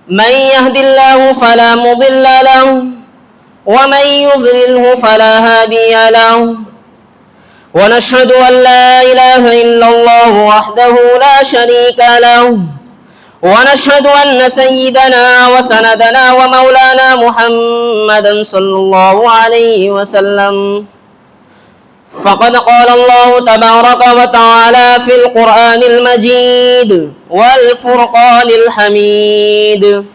من يهد الله فلا مضل له ومن يضلله فلا هادي له ونشهد أن لا إله إلا الله وحده لا شريك له ونشهد أن سيدنا وسندنا ومولانا محمدا صلى الله عليه وسلم فقد قال الله تبارك وتعالى في القرآن المجيد والفرقان الحميد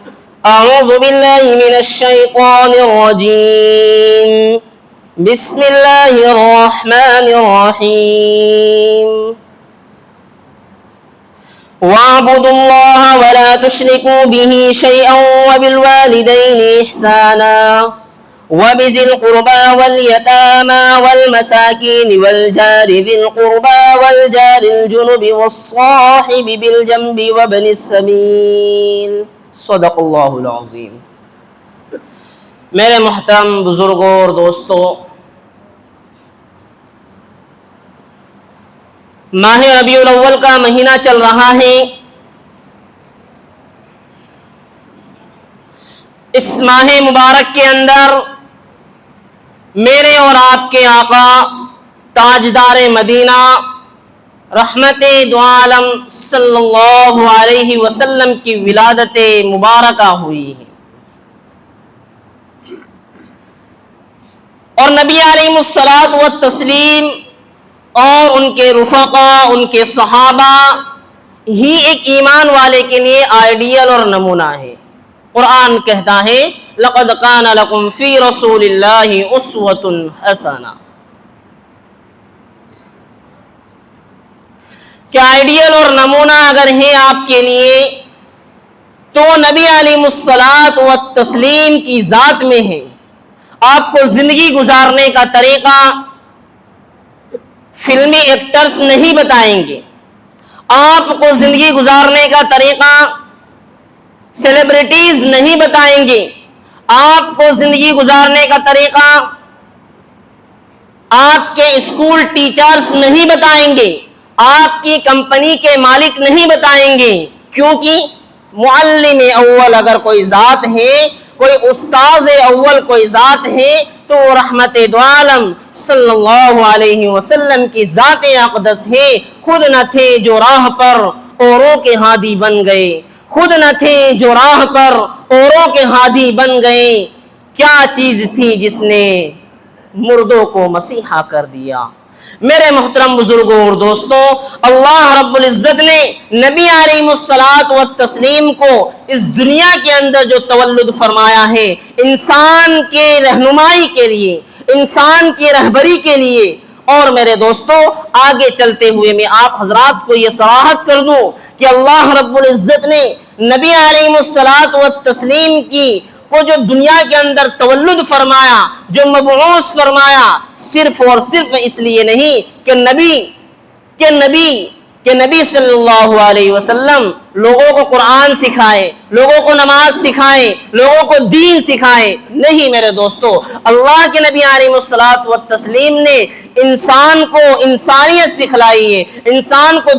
أعوذ بالله من الشيطان الرجيم بسم الله الرحمن الرحيم واعبدوا الله ولا تشركوا به شيئا وبالوالدين إحسانا وبذي القربى واليتامى والمساكين والجار ذي القربى والجار الجنب والصاحب بالجنب وابن السبيل صدق اللہ العظیم۔ میرے محترم بزرگوں اور دوستوں، ماہ ربیع الاول کا مہینہ چل رہا ہے۔ اس ماہ مبارک کے اندر میرے اور آپ کے آقا تاجدار مدینہ رحمت دو عالم صلی اللہ علیہ وسلم کی ولادت مبارکہ ہوئی ہے، اور نبی علیہ الصلوۃ والتسلیم اور ان کے رفقا، ان کے صحابہ ہی ایک ایمان والے کے لیے آئیڈیل اور نمونہ ہے۔ قرآن کہتا ہے لَقَدْ كَانَ لَكُمْ فِي رَسُولِ اللَّهِ أُسْوَةٌ حَسَنَةٌ، کہ آئیڈیل اور نمونہ اگر ہے آپ کے لیے تو نبی علیہ الصلوۃ والتسلیم کی ذات میں ہے۔ آپ کو زندگی گزارنے کا طریقہ فلمی ایکٹرز نہیں بتائیں گے، آپ کو زندگی گزارنے کا طریقہ سیلیبریٹیز نہیں بتائیں گے، آپ کو زندگی گزارنے کا طریقہ آپ کے اسکول ٹیچرز نہیں بتائیں گے، آپ کی کمپنی کے مالک نہیں بتائیں گے، کیونکہ معلم اول اگر کوئی ذات ہے، کوئی استاذ اول کوئی ذات ہے تو رحمت دو عالم صلی اللہ علیہ وسلم کی ذات اقدس ہے۔ خود نہ تھے جو راہ پر اوروں کے ہادی بن گئے، خود نہ تھے جو راہ پر اوروں کے ہادی بن گئے، کیا چیز تھی جس نے مردوں کو مسیحا کر دیا۔ میرے محترم بزرگوں اور دوستوں، اللہ رب العزت نے نبی علیہ الصلوۃ والتسلیم کو اس دنیا کے اندر جو تولد فرمایا ہے، انسان کے رہنمائی کے لیے، انسان کی رہبری کے لیے۔ اور میرے دوستوں، آگے چلتے ہوئے میں آپ حضرات کو یہ صراحت کر دوں کہ اللہ رب العزت نے نبی علیہ الصلوۃ والتسلیم کی کو جو دنیا کے اندر تولد فرمایا، جو مبعوث فرمایا، صرف اور صرف اس لیے نہیں کہ نبی صلی اللہ علیہ وسلم لوگوں کو قرآن سکھائے، لوگوں کو نماز سکھائے، لوگوں کو دین سکھائے، نہیں میرے دوستو، اللہ کے نبی علیہ الصلوۃ والتسلیم نے انسان کو انسانیت سکھلائی ہے، انسان کو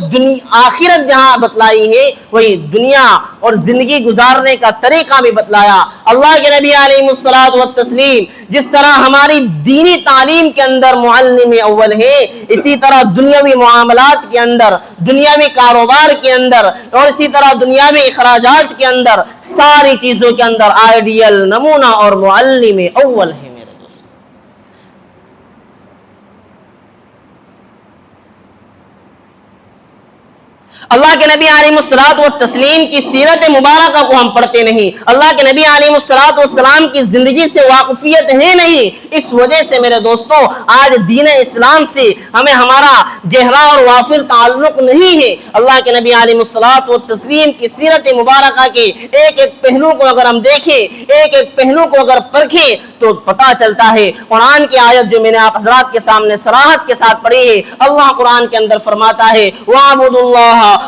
آخرت جہاں بتلائی ہے وہی دنیا اور زندگی گزارنے کا طریقہ بھی بتلایا۔ اللہ کے نبی علیہ الصلوۃ والتسلیم جس طرح ہماری دینی تعلیم کے اندر معلم اول ہے، اسی طرح دنیاوی معاملات کے اندر، دنیاوی کاروبار کے اندر، اور اسی طرح دنیاوی اخراجات کے اندر، ساری چیزوں کے اندر آئیڈیل نمونہ اور معلم اول ہے۔ میرے دوست، اللہ کے نبی علیہ الصلوۃ والتسلیم کی سیرت مبارکہ کو ہم پڑھتے نہیں، اللہ کے نبی علیہ الصلوۃ والسلام کی زندگی سے واقفیت ہے نہیں، اس وجہ سے میرے دوستوں آج دین اسلام سے ہمیں ہمارا گہرا اور وافر تعلق نہیں ہے۔ اللہ کے نبی علیہ الصلوۃ والتسلیم کی سیرت مبارکہ کے ایک ایک پہلو کو اگر ہم دیکھیں، ایک ایک پہلو کو اگر پرکھیں تو پتہ چلتا ہے۔ قرآن کی آیت جو میں نے آپ حضرات کے سامنے صراحت کے ساتھ پڑھی ہے، اللہ قرآن کے اندر فرماتا ہے وَاعْبُدُوا اللَّهَ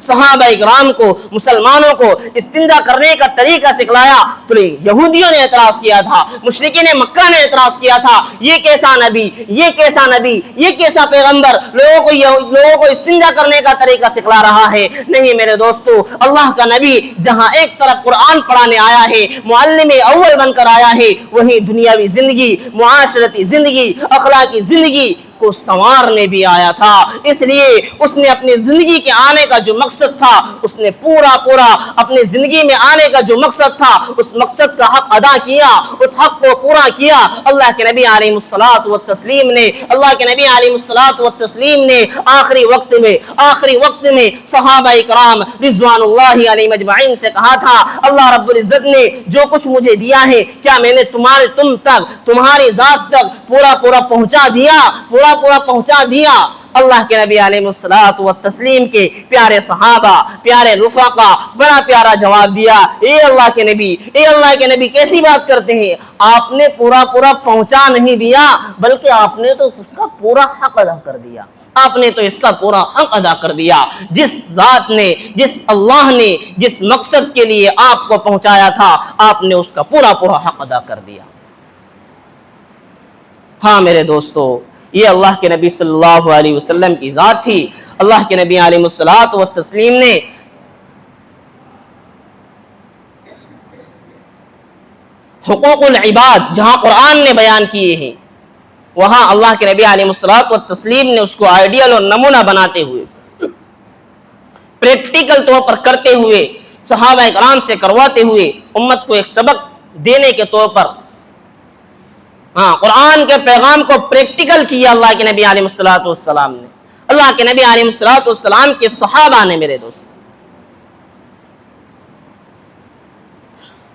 صحابہ اکرام کو، مسلمانوں کو استنجا کرنے کا طریقہ سکھلایا تو یہودیوں نے اعتراض کیا تھا، مشرکین مکہ نے اعتراض کیا تھا، یہ کیسا نبی، یہ کیسا نبی، یہ کیسا پیغمبر لوگوں کو استنجا کرنے کا طریقہ سکھلا رہا ہے۔ نہیں میرے دوستو، اللہ کا نبی جہاں ایک طرف قرآن پڑھانے آیا ہے، معلم اول بن کر آیا ہے، وہیں دنیاوی زندگی، معاشرتی زندگی، اخلاقی زندگی کو سنوارنے بھی آیا تھا۔ اس لیے اس نے اپنی زندگی کے آنے کا جو مقصد تھا، اس نے پورا اپنی زندگی میں آنے کا جو مقصد تھا، اس مقصد کا حق ادا کیا، اس حق کو پورا کیا۔ اللہ کے نبی علیہ الصلوۃ والتسلیم نے آخری وقت میں صحابہ کرام رضوان اللہ علیہم اجمعین سے کہا تھا، اللہ رب العزت نے جو کچھ مجھے دیا ہے، کیا میں نے تم تک، تمہاری ذات تک پورا پہنچا دیا؟ اللہ کے نبی علیہ الصلوۃ والتسلیم کے پیارے صحابہ، پیارے رفقا بڑا پیارا جواب دیا، اے اللہ کے نبی کیسی بات کرتے ہیں؟ آپ نے پورا پہنچا نہیں دیا، بلکہ آپ نے تو اس کا پورا حق ادا کر دیا۔ آپ نے تو اس کا پورا حق ادا کر دیا۔ جس ذات نے، جس اللہ نے جس مقصد کے لیے آپ کو پہنچایا تھا، آپ نے اس کا پورا حق ادا کر دیا۔ ہاں میرے دوستو، یہ اللہ کے نبی صلی اللہ علیہ وسلم کی ذات تھی۔ اللہ کے نبی علیہ الصلوۃ والتسلیم نے حقوق العباد جہاں قرآن نے بیان کیے ہیں، وہاں اللہ کے نبی علیہ الصلوۃ والتسلیم نے اس کو آئیڈیل اور نمونہ بناتے ہوئے، پریکٹیکل طور پر کرتے ہوئے، صحابہ کرام سے کرواتے ہوئے، امت کو ایک سبق دینے کے طور پر قرآن کے پیغام کو پریکٹیکل کیا اللہ کے نبی علیہ الصلوۃ والسلام نے، اللہ کے نبی علیہ الصلوۃ والسلام کے صحابہ نے۔ میرے دوست،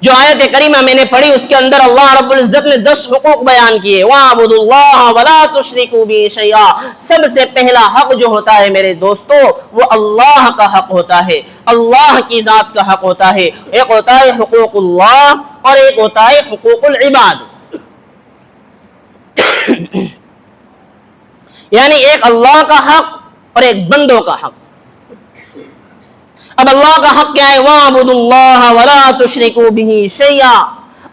جو آیت کریمہ میں نے پڑھی اس کے اندر اللہ رب العزت نے 10 حقوق بیان کیے۔ وَاعْبُدُوا اللَّهَ وَلَا تُشْرِكُوا بِهِ شَيْئًا۔ سب سے پہلا حق جو ہوتا ہے میرے دوستو، وہ اللہ کا حق ہوتا ہے، اللہ کی ذات کا حق ہوتا ہے۔ ایک ہوتا ہے حقوق اللہ اور ایک ہوتا ہے حقوق العباد، یعنی ایک اللہ کا حق اور ایک بندوں کا حق۔ اب اللہ کا حق کیا ہے؟ وَاعْبُدُوا اللَّهَ وَلَا تُشْرِكُوا بِهِ شَيْئًا،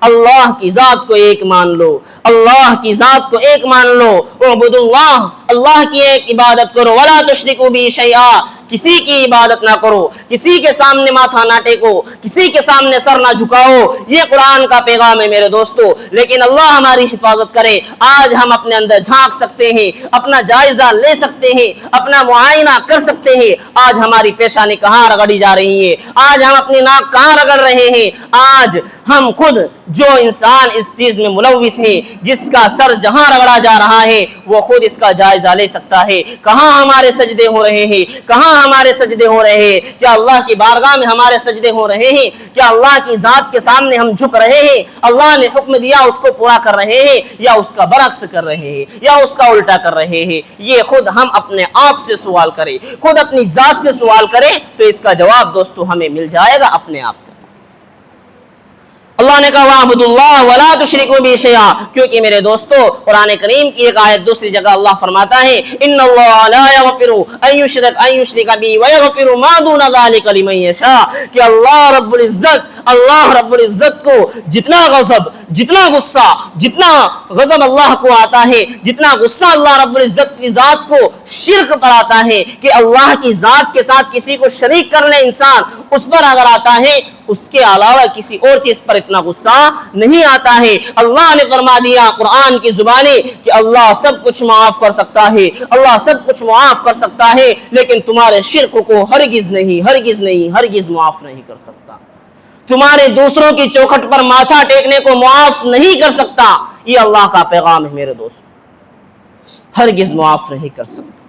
اللہ کی ذات کو ایک مان لو، اللہ کی ذات کو ایک مان لو۔ وَاعْبُدُوا اللَّهَ، اللہ کی ایک عبادت کرو، وَلَا تُشْرِكُوا بِهِ شَيْئًا، کسی کی عبادت نہ کرو، کسی کے سامنے ماتھا نہ ٹیکو، کسی کے سامنے سر نہ جھکاؤ۔ یہ قرآن کا پیغام ہے میرے دوستو۔ لیکن اللہ ہماری حفاظت کرے، آج ہم اپنے اندر جھانک سکتے ہیں، اپنا جائزہ لے سکتے ہیں، اپنا معائنہ کر سکتے ہیں۔ آج ہماری پیشانی کہاں رگڑی جا رہی ہے، آج ہم اپنی ناک کہاں رگڑ رہے ہیں، آج ہم خود، جو انسان اس چیز میں ملوث ہے، جس کا سر جہاں رگڑا جا رہا ہے، وہ خود اس کا جائزہ لے سکتا ہے۔ کہاں ہمارے سجدے ہو رہے ہیں، کہاں ہمارے سجدے ہو رہے ہیں؟ کیا اللہ کی بارگاہ میں ہمارے سجدے ہو رہے ہیں؟ کیا اللہ کی ذات کے سامنے ہم جھک رہے ہیں؟ اللہ نے حکم دیا اس کو پورا کر رہے ہیں، یا اس کا برعکس کر رہے ہیں، یا اس کا الٹا کر رہے ہیں؟ یہ خود ہم اپنے آپ سے سوال کریں، خود اپنی ذات سے سوال کریں، تو اس کا جواب دوستو ہمیں مل جائے گا اپنے آپ کو۔ اللہ نے کہا وَاعْبُدُوا اللَّهَ وَلَا تُشْرِكُوا بِهِ شَيْئًا، کیونکہ میرے دوستو قرآن کریم کی ایک آیت دوسری جگہ اللہ فرماتا ہے إِنَّ اللَّهَ لَا يَغْفِرُ أَن يُشْرَكَ بِهِ وَيَغْفِرُ مَا دُونَ ذَلِكَ لِمَن يَشَاءُ، کہ اللہ رب العزت کو جتنا غصہ، جتنا غضب اللہ کو آتا ہے، جتنا غصہ اللہ رب العزت کی ذات کو شرک پر آتا ہے کہ اللہ کی ذات کے ساتھ کسی کو شریک کر لے انسان، اس پر اگر آتا ہے، اس کے علاوہ کسی اور چیز پر اتنا غصہ نہیں آتا ہے۔ اللہ نے فرما دیا قرآن کی زبانی کہ اللہ سب کچھ معاف کر سکتا ہے، اللہ سب کچھ معاف کر سکتا ہے، لیکن تمہارے شرک کو ہرگز معاف نہیں کر سکتا، تمہارے دوسروں کی چوکھٹ پر ماتھا ٹیکنے کو معاف نہیں کر سکتا۔ یہ اللہ کا پیغام ہے میرے دوست، ہرگز معاف نہیں کر سکتا۔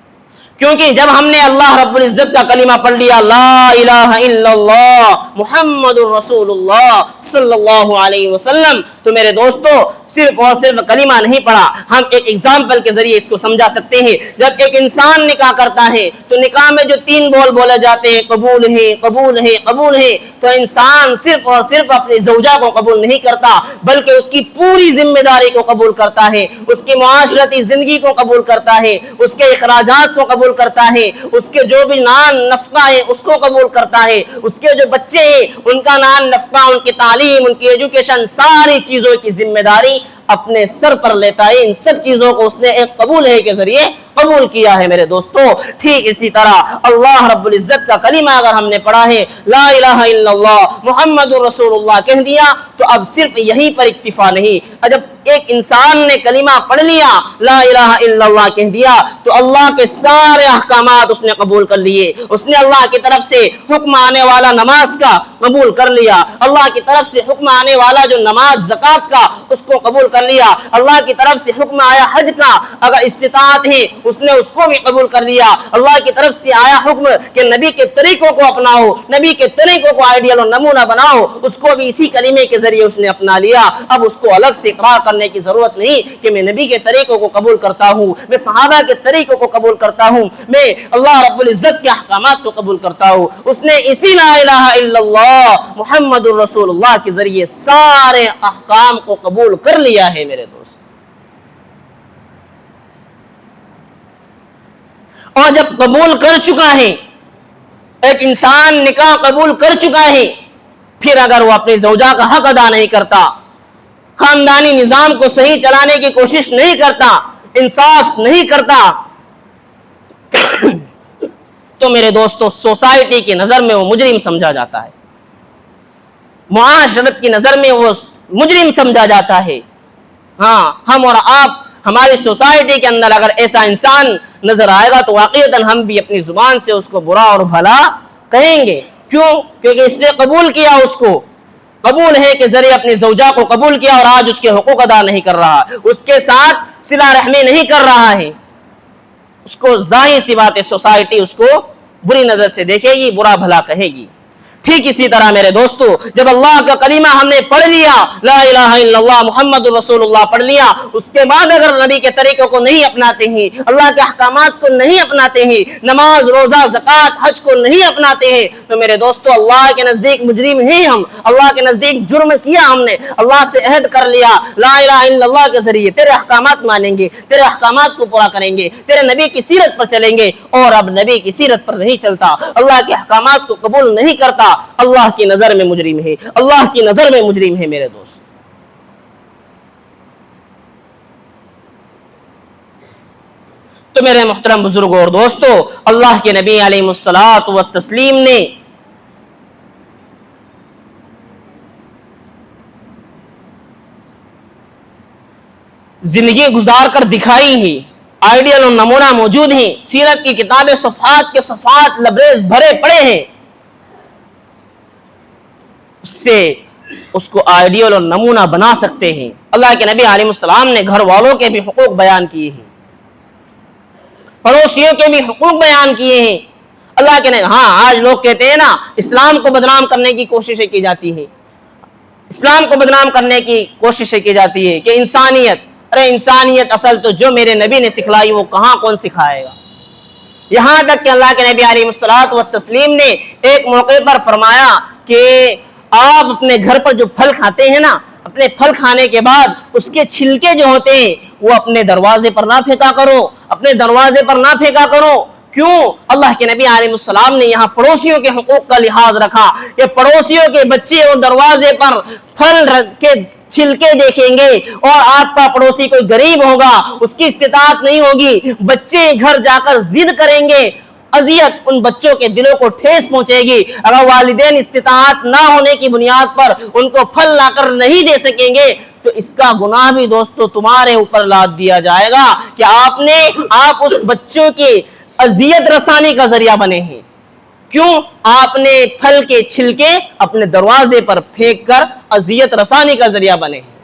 کیونکہ جب ہم نے اللہ رب العزت کا کلمہ پڑھ لیا، لا الہ الا اللہ محمد الرسول اللہ صلی اللہ علیہ وسلم، تو میرے دوستو صرف اور صرف کلمہ نہیں پڑھا، ہم ایک ایگزامپل کے ذریعے اس کو سمجھا سکتے ہیں۔ جب ایک انسان نکاح کرتا ہے تو نکاح میں جو 3 بول بولے جاتے ہیں، قبول ہے، قبول ہے، قبول ہے، تو انسان صرف اور صرف اپنی زوجہ کو قبول نہیں کرتا بلکہ اس کی پوری ذمہ داری کو قبول کرتا ہے، اس کی معاشرتی زندگی کو قبول کرتا ہے، اس کے اخراجات کو قبول کرتا ہے، اس کے جو بھی نان نفقہ ہے اس کو قبول کرتا ہے، اس کے جو بچے ہیں ان کا نان نفقہ، ان کی تعلیم، ان کی ایجوکیشن، ساری چیزوں کی ذمہ داری اپنے سر پر لیتا ہے۔ ان سب چیزوں کو اس نے ایک قبول ہے کے ذریعے قبول کیا ہے میرے دوستو۔ ٹھیک اسی طرح اللہ رب العزت کا کلمہ اگر ہم نے پڑھا ہے، لا الہ الا اللہ محمد رسول اللہ کہہ دیا، تو اب صرف یہیں پر اکتفا نہیں، جب ایک انسان نے کلمہ پڑھ لیا، لا الہ الا اللہ کہہ دیا، تو اللہ کے سارے احکامات اس نے قبول کر لیے، اس نے اللہ کی طرف سے حکم آنے والا نماز کا قبول کر لیا، اللہ کی طرف سے حکم آنے والا جو نماز زکوٰۃ کا اس کو قبول کر لیا، اللہ کی طرف سے حکم آیا حج کا اگر استطاعت ہے اس نے اس کو بھی قبول کر لیا، اللہ کی طرف سے آیا حکم کہ نبی کے طریقوں کو اپناؤ، نبی کے طریقوں کو آئیڈیل اور نمونہ بناؤ، اس کو بھی اسی کلمے کے ذریعے اس نے اپنا لیا۔ اب اس کو الگ سے اقرار کرنے کی ضرورت نہیں کہ میں نبی کے طریقوں کو قبول کرتا ہوں، میں صحابہ کے طریقوں کو قبول کرتا ہوں، میں اللہ رب العزت کے احکامات کو قبول کرتا ہوں۔ اس نے اسی لا الہ الا اللہ محمد الرسول اللہ کے ذریعے سارے احکام کو قبول کر لیا ہے میرے دوست۔ اور جب قبول کر چکا ہے، ایک انسان نکاح قبول کر چکا ہے، پھر اگر وہ اپنی زوجہ کا حق ادا نہیں کرتا، خاندانی نظام کو صحیح چلانے کی کوشش نہیں کرتا، انصاف نہیں کرتا، تو میرے دوستو سوسائٹی کی نظر میں وہ مجرم سمجھا جاتا ہے، معاشرت کی نظر میں وہ مجرم سمجھا جاتا ہے۔ ہاں، ہم اور آپ ہماری سوسائٹی کے اندر اگر ایسا انسان نظر آئے گا تو واقعتاً ہم بھی اپنی زبان سے اس کو برا اور بھلا کہیں گے۔ کیوں؟ کیونکہ اس نے قبول کیا، اس کو قبول ہے کے ذریعے اپنی زوجہ کو قبول کیا اور آج اس کے حقوق ادا نہیں کر رہا، اس کے ساتھ صلہ رحمی نہیں کر رہا ہے، اس کو ظاہر سی بات ہے سوسائٹی اس کو بری نظر سے دیکھے گی، برا بھلا کہے گی۔ ٹھیک اسی طرح میرے دوستو جب اللہ کا کلمہ ہم نے پڑھ لیا، لا الہ الا اللہ محمد رسول اللہ پڑھ لیا، اس کے بعد اگر نبی کے طریقوں کو نہیں اپناتے ہیں، اللہ کے احکامات کو نہیں اپناتے ہیں، نماز روزہ زکوٰۃ حج کو نہیں اپناتے ہیں، تو میرے دوستو اللہ کے نزدیک مجرم ہیں ہم، اللہ کے نزدیک جرم کیا ہم نے، اللہ سے عہد کر لیا لا الہ الا اللہ کے ذریعے تیرے احکامات مانیں گے، تیرے احکامات کو پورا کریں گے، تیرے نبی کی سیرت پر چلیں گے، اور اب نبی کی سیرت پر نہیں چلتا، اللہ کے احکامات کو قبول نہیں کرتا، اللہ کی نظر میں مجرم ہے، اللہ کی نظر میں مجرم ہے میرے دوست۔ تو میرے محترم بزرگوں اور دوستو، اللہ کے نبی علیہ الصلوۃ والتسلیم نے زندگی گزار کر دکھائی ہے، آئیڈیل اور نمونہ موجود ہیں، سیرت کی کتابیں صفحات کے صفحات لبریز بھرے پڑے ہیں، اس سے اس کو آئیڈیل اور نمونہ بنا سکتے ہیں۔ اللہ کے نبی علیہ السلام نے گھر والوں کے بھی حقوق بیان کیے ہیں، پڑوسیوں کے بھی حقوق بیان کیے ہیں۔ اللہ کے نبی، ہاں آج لوگ کہتے ہیں نا اسلام کو بدنام کرنے کی کوششیں کی جاتی ہیں، اسلام کو بدنام کرنے کی کوششیں کی جاتی ہے کہ انسانیت، ارے انسانیت اصل تو جو میرے نبی نے سکھلائی وہ کہاں کون سکھائے گا۔ یہاں تک کہ اللہ کے نبی علیہ الصلوۃ والتسلیم نے ایک موقع پر فرمایا کہ آپ اپنے گھر پر جو پھل کھاتے ہیں نا، اپنے پھل کھانے کے بعد اس کے چھلکے جو ہوتے ہیں وہ اپنے دروازے پر نہ پھینکا کرو، اپنے دروازے پر نہ پھینکا کرو۔ کیوں؟ اللہ کے نبی علیہ السلام نے یہاں پڑوسیوں کے حقوق کا لحاظ رکھا کہ پڑوسیوں کے بچے وہ دروازے پر پھل کے چھلکے دیکھیں گے، اور آپ کا پڑوسی کوئی غریب ہوگا، اس کی استطاعت نہیں ہوگی، بچے گھر جا کر ضد کریں گے، اذیت ان بچوں کے دلوں کو ٹھیس پہنچے گی۔ اگر والدین استطاعت نہ ہونے کی بنیاد پر ان کو پھل لا کر نہیں دے سکیں گے تو اس کا گناہ بھی دوستو تمہارے اوپر لاد دیا جائے گا کہ آپ اس بچوں کی اذیت رسانی کا ذریعہ بنے ہیں۔ کیوں؟ آپ نے پھل کے چھلکے اپنے دروازے پر پھینک کر اذیت رسانی کا ذریعہ بنے ہیں۔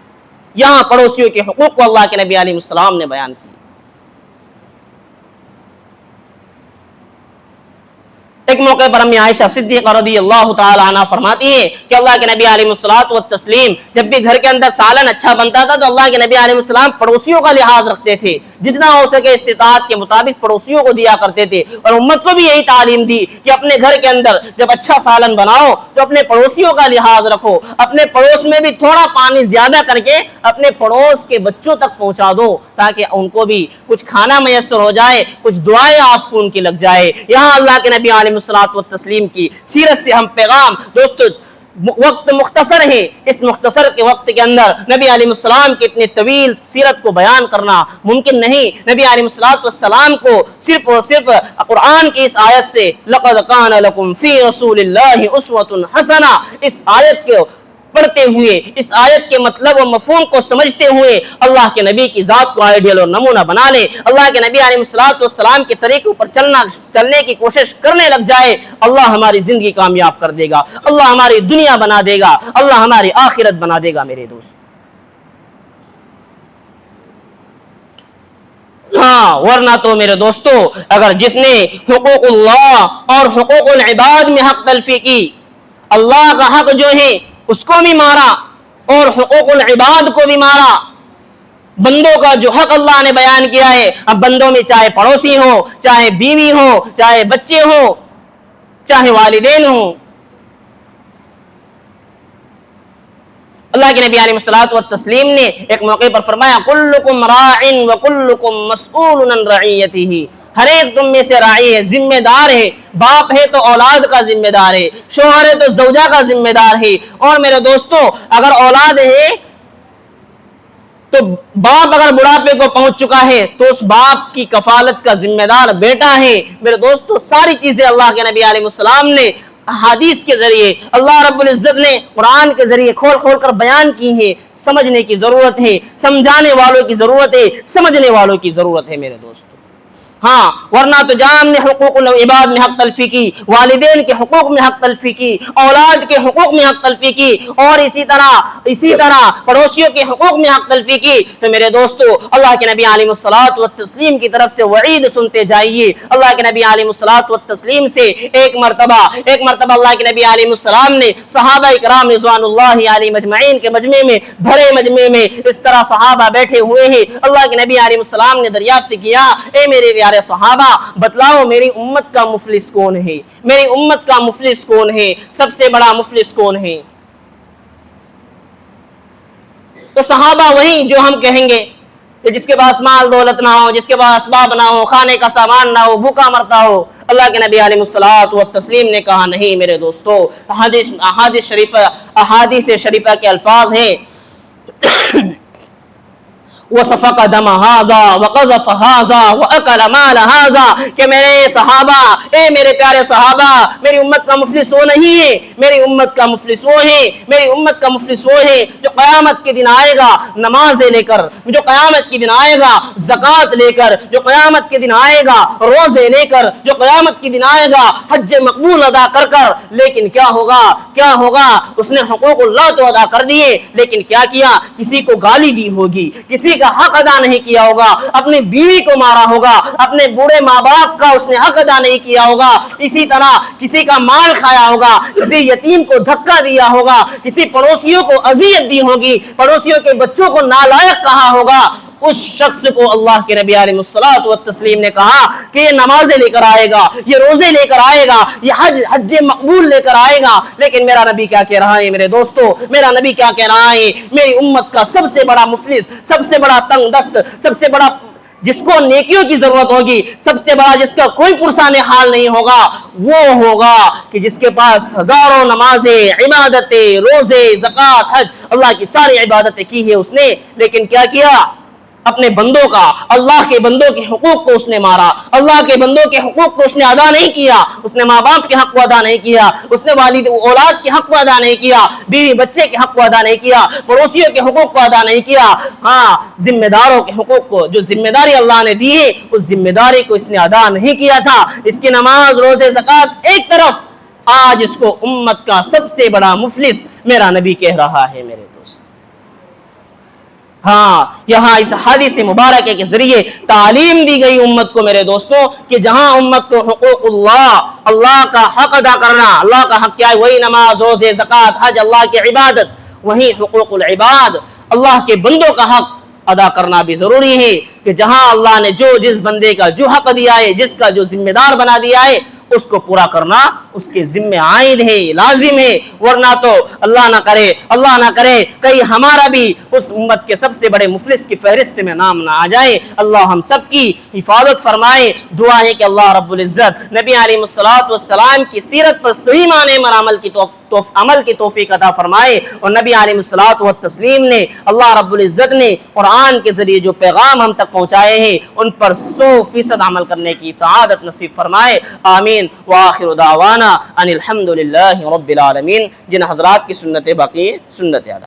یہاں پڑوسیوں کے حقوق کو اللہ کے نبی علیہ السلام نے بیان کیا۔ ایک موقع پر امی عائشہ صدیقہ رضی اللہ تعالی عنہ فرماتی ہیں کہ اللہ کے نبی علیہ الصلوۃ والتسلیم جب بھی گھر کے اندر سالن اچھا بنتا تھا تو اللہ کے نبی علیہ السلام پڑوسیوں کا لحاظ رکھتے تھے، جتنا ہو سکے استطاعت کے مطابق پڑوسیوں کو دیا کرتے تھے، اور امت کو بھی یہی تعلیم دی کہ اپنے گھر کے اندر جب اچھا سالن بناؤ تو اپنے پڑوسیوں کا لحاظ رکھو، اپنے پڑوس میں بھی تھوڑا پانی زیادہ کر کے اپنے پڑوس کے بچوں تک پہنچا دو تاکہ ان کو بھی کچھ کھانا میسر ہو جائے، کچھ دعائیں آپ کو ان کی لگ جائے۔ یہاں اللہ کے نبی علیہ الصلوۃ والتسلیم کی سیرت سے ہم پیغام دوستو، وقت مختصر ہے، اس مختصر کے وقت کے اندر نبی علیہ السلام کی اتنی طویل سیرت کو بیان کرنا ممکن نہیں۔ نبی علیہ السلام کو صرف اور صرف قرآن کی اس آیت سے لَقَدْ كَانَ لَكُمْ فِي رَسُولِ اللَّهِ أُسْوَةٌ حَسَنَةٌ اس آیت کے پڑھتے ہوئے، اس آیت کے مطلب و مفہوم کو سمجھتے ہوئے اللہ کے نبی کی ذات کو آئیڈیل اور نمونہ بنا لے، اللہ کے نبی علیہ السلام کے طریقوں پر چلنے کی کوشش کرنے لگ جائے، اللہ ہماری زندگی کامیاب کر دے گا، اللہ ہماری دنیا بنا دے گا، اللہ ہماری آخرت بنا دے گا میرے دوست۔ ہاں ورنہ تو میرے دوستو اگر جس نے حقوق اللہ اور حقوق العباد میں حق تلفی کی، اللہ کا حق جو ہے اس کو بھی مارا اور حقوق العباد کو بھی مارا، بندوں کا جو حق اللہ نے بیان کیا ہے، اب بندوں میں چاہے پڑوسی ہو، چاہے بیوی ہو، چاہے بچے ہو، چاہے والدین ہو، اللہ کے نبی علیہ الصلوۃ والتسلیم نے ایک موقع پر فرمایا کلکم راع وکلکم مسئول عن رعیتہ، ہر ایک تم میں سے راعی ہے، ذمہ دار ہے، باپ ہے تو اولاد کا ذمہ دار ہے، شوہر ہے تو زوجہ کا ذمہ دار ہے، اور میرے دوستو اگر اولاد ہے تو باپ اگر بڑھاپے کو پہنچ چکا ہے تو اس باپ کی کفالت کا ذمہ دار بیٹا ہے۔ میرے دوستو ساری چیزیں اللہ کے نبی علیہ السلام نے حدیث کے ذریعے، اللہ رب العزت نے قرآن کے ذریعے کھول کھول کر بیان کی ہے۔ سمجھنے کی ضرورت ہے، سمجھانے والوں کی ضرورت ہے، سمجھنے والوں کی ضرورت ہے میرے دوستو۔ ہاں ورنہ تو جہاں ہم نے حقوق العباد میں حق تلفی کی، والدین کے حقوق میں حق تلفی کی، اولاد کے حقوق میں حق تلفی کی، اور اسی طرح پڑوسیوں کے حقوق میں حق تلفی کی، تو میرے دوستو اللہ کے نبی علیہ الصلوۃ والتسلیم کی طرف سے وعید سنتے جائیے۔ اللہ کے نبی علیہ الصلوۃ والتسلیم سے ایک مرتبہ اللہ کے نبی علیہ السلام نے صحابہ کرام رضوان اللہ علیہم اجمعین کے مجمع میں، بھرے مجمع میں اس طرح صحابہ بیٹھے ہوئے ہیں، اللہ کے نبی علیہ السلام نے دریافت کیا، اے میرے پیارے صحابہ بتلاؤ میری امت کا مفلس کون ہے، میری امت کا مفلس کون ہے، سب سے بڑا مفلس کون ہے؟ تو صحابہ وہی جو ہم کہیں گے کہ جس کے پاس مال دولت نہ ہو، جس کے پاس اسباب نہ ہو، کھانے کا سامان نہ ہو، بھوکا مرتا ہو۔ اللہ کے نبی علیہ الصلوۃ والتسلیم نے کہا نہیں میرے دوستو، احادیث شریفہ کے الفاظ ہیں وَصَفَقَ دَمَ هَذَا وَقَذَفَ هَذَا وَأَكَلَ مَالَ هَذَا، کہ میرے صحابہ، اے میرے پیارے صحابہ، میری امت کا مفلس وہ نہیں ہے، میری امت کا مفلس وہ ہے، میری امت کا مفلس وہ ہے جو قیامت کے دن آئے گا نمازیں لے کر، جو قیامت کے دن آئے گا زکوٰۃ لے کر، جو قیامت کے دن آئے گا روزے لے کر، جو قیامت کے دن آئے گا حج مقبول ادا کر کر، لیکن کیا ہوگا اس نے حقوق اللہ تو ادا کر دیے، لیکن کیا کیا؟ کسی کو گالی دی ہوگی، کسی کا حق ادا نہیں کیا ہوگا، اپنی بیوی کو مارا ہوگا، اپنے بوڑھے ماں باپ کا اس نے حق ادا نہیں کیا ہوگا، اسی طرح کسی کا مال کھایا ہوگا، کسی یتیم کو دھکا دیا ہوگا، کسی پڑوسیوں کو اذیت دی ہوگی، پڑوسیوں کے بچوں کو نالائق کہا ہوگا۔ اس شخص کو اللہ کے نبی علیہ الصلوۃ والتسلیم نے کہا کہ یہ نمازیں لے کر آئے گا، یہ روزے لے کر آئے گا، یہ حج مقبول لے کر آئے گا، لیکن میرا نبی کیا کہہ رہا ہے میرے دوستو؟ میرا نبی کیا کہہ رہا ہے؟ میری امت کا سب سے بڑا مفلس، سب سے بڑا تنگ دست، سب سے بڑا جس کو نیکیوں کی ضرورت ہوگی، سب سے بڑا جس کا کوئی پرسان حال نہیں ہوگا، وہ ہوگا کہ جس کے پاس ہزاروں نمازیں، عبادتیں، روزے، زکوٰۃ، حج، اللہ کی ساری عبادتیں کی ہے اس نے، لیکن کیا کیا؟ اپنے بندوں کا، اللہ کے بندوں کے حقوق کو اس نے مارا، اللہ کے بندوں کے حقوق کو اس نے ادا نہیں کیا، اس نے ماں باپ کے حق کو ادا نہیں کیا، اس نے والد اولاد کے حق کو ادا نہیں کیا، بیوی بچے کے حق کو ادا نہیں کیا، پڑوسیوں کے حقوق کو ادا نہیں کیا، ہاں ذمہ داروں کے حقوق کو، جو ذمہ داری اللہ نے دی ہے اس ذمہ داری کو اس نے ادا نہیں کیا تھا۔ اس کی نماز، روزے، زکوٰۃ ایک طرف، آج اس کو امت کا سب سے بڑا مفلس میرا نبی کہہ رہا ہے میرے دوست۔ ہاں یہاں اس حدیث مبارکہ کے ذریعے تعلیم دی گئی امت کو میرے دوستوں کہ جہاں امت کو حقوق اللہ کا حق ادا کرنا، اللہ کا حق کیا ہے؟ وہی نماز، روزے، زکوٰۃ، حج، اللہ کی عبادت، وہی حقوق العباد، اللہ کے بندوں کا حق ادا کرنا بھی ضروری ہے کہ جہاں اللہ نے جس بندے کا جو حق دیا ہے، جس کا جو ذمہ دار بنا دیا ہے، اس کو پورا کرنا اس کے ذمہ عائد ہے، لازم ہے، ورنہ تو اللہ نہ کرے کہیں ہمارا بھی اس امت کے سب سے بڑے مفلس کی فہرست میں نام نہ آ جائے۔ اللہ ہم سب کی حفاظت فرمائے۔ دعا ہے کہ اللہ رب العزت نبی علیہ السلام کی سیرت پر صحیح معنی میں عمل کی توفیق عطا فرمائے، اور نبی علیہ السلام نے اللہ رب العزت نے قرآن کے ذریعے جو پیغام ہم تک پہنچائے ہیں ان پر 100% عمل کرنے کی سعادت نصیب فرمائے۔ آمین۔ وآخر دعوانا ان الحمد للہ رب العالمین۔ جن حضرات کی سنت باقی سنت یاد